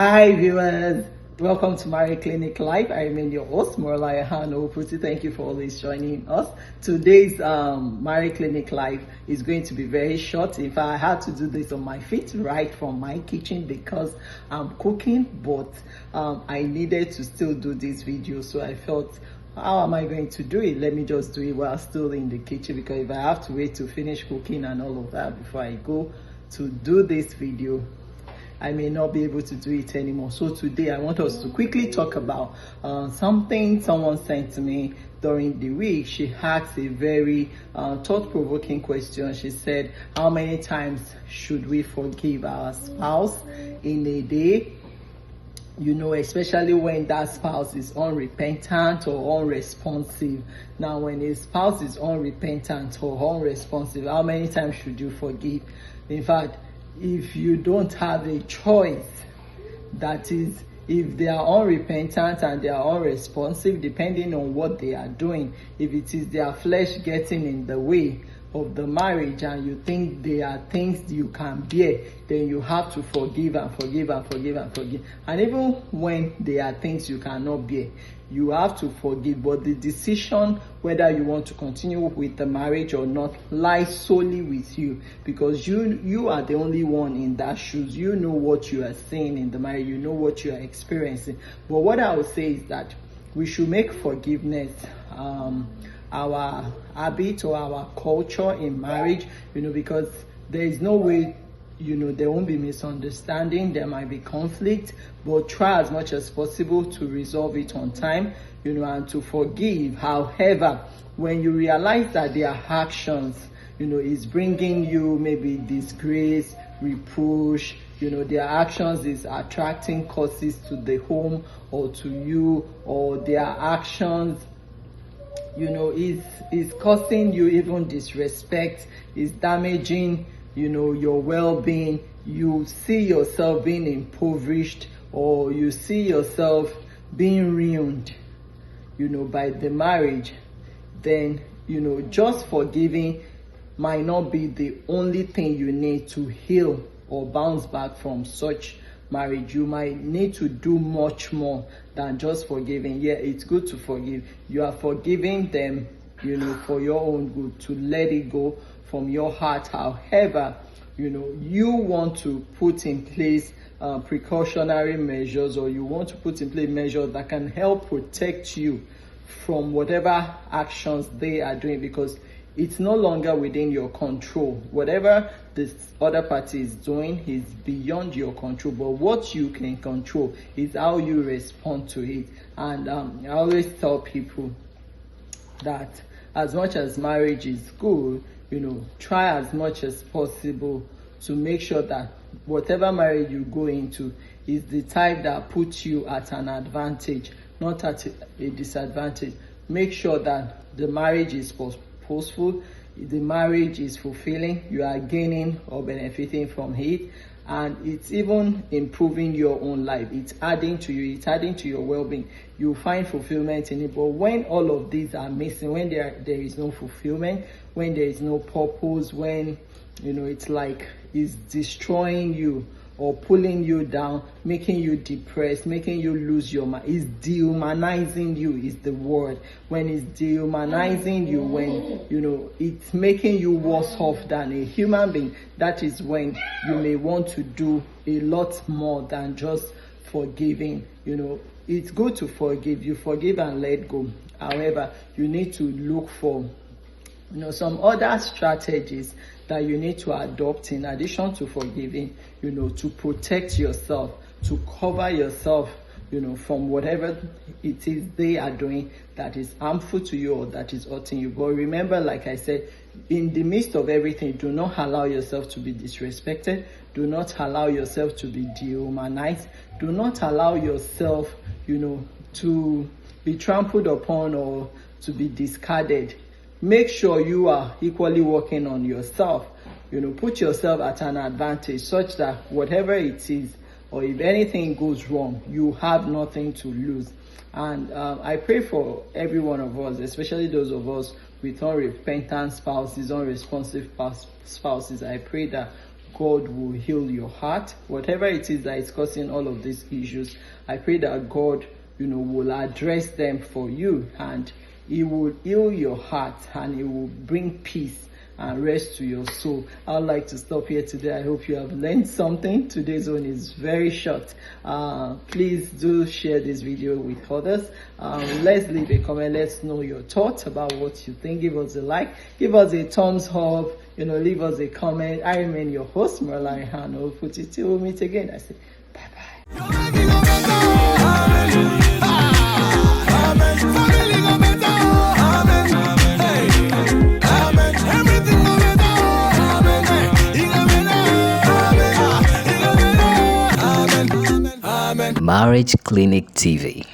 Hi viewers, welcome to Marriage Clinic Live. I remain your host, Morala Puti. Thank you for always joining us. Today's Marriage Clinic Live is going to be very short. In fact, I had to do this on my feet right from my kitchen because I'm cooking, but I needed to still do this video, so I felt, how am I going to do it? Let me just do it while still in the kitchen, because if I have to wait to finish cooking and all of that before I go to do this video, I may not be able to do it anymore. So today I want us to quickly talk about something someone sent to me during the week. She asked a very thought-provoking question. She said, how many times should we forgive our spouse in a day? You know, especially when that spouse is unrepentant or unresponsive. Now, when a spouse is unrepentant or unresponsive, how many times should you forgive? In fact, if you don't have a choice, that is, if they are unrepentant and they are unresponsive, depending on what they are doing, if it is their flesh getting in the way of the marriage and you think they are things you can bear, then you have to forgive and forgive and forgive and forgive. And even when they are things you cannot bear, you have to forgive. But the decision whether you want to continue with the marriage or not lies solely with you, because you are the only one in that shoes. You know what you are seeing in the marriage, you know what you are experiencing. But what I would say is that we should make forgiveness our habit or our culture in marriage, because there is no way, there won't be misunderstanding, there might be conflict, but try as much as possible to resolve it on time, and to forgive. However, when you realize that their actions, is bringing you maybe disgrace, reproach, their actions is attracting causes to the home or to you, or their actions is causing you even disrespect, is damaging, your well-being, you see yourself being impoverished, or you see yourself being ruined, by the marriage, then, just forgiving might not be the only thing you need to heal or bounce back from such marriage. You might need to do much more than just forgiving. Yeah, it's good to forgive. You are forgiving them, for your own good, to let it go from your heart. However, you want to put in place precautionary measures, or you want to put in place measures that can help protect you from whatever actions they are doing, because it's no longer within your control. Whatever this other party is doing is beyond your control, but what you can control is how you respond to it. And I always tell people that as much as marriage is good, try as much as possible to make sure that whatever marriage you go into is the type that puts you at an advantage, not at a disadvantage. Make sure that the marriage is purposeful, the marriage is fulfilling, you are gaining or benefiting from it, and it's even improving your own life. It's adding to you, it's adding to your well-being. You find fulfillment in it. But when all of these are missing, when there is no fulfillment, when there is no purpose, when it's like it's destroying you or pulling you down, making you depressed, making you lose your mind, is dehumanizing you is the word. When it's dehumanizing you, when it's making you worse off than a human being, that is when you may want to do a lot more than just forgiving. It's good to forgive. You forgive and let go. However, you need to look for some other strategies that you need to adopt in addition to forgiving, to protect yourself, to cover yourself, from whatever it is they are doing that is harmful to you or that is hurting you. But remember, like I said, in the midst of everything, do not allow yourself to be disrespected. Do not allow yourself to be dehumanized. Do not allow yourself, to be trampled upon or to be discarded. Make sure you are equally working on yourself. Put yourself at an advantage such that whatever it is, or if anything goes wrong, you have nothing to lose. And I pray for every one of us, especially those of us with unrepentant spouses, unresponsive spouses. I pray that God will heal your heart. Whatever it is that is causing all of these issues, I pray that God, will address them for you, and He will heal your heart, and He will bring peace and rest to your soul. I'd like to stop here today. I hope you have learned something. Today's one is very short. Please do share this video with others. Let's leave a comment. Let's know your thoughts about what you think. Give us a like. Give us a thumbs up. Leave us a comment. I remain your host, Marla Hano. Put it till we meet again. I say bye-bye. Marriage Clinic TV.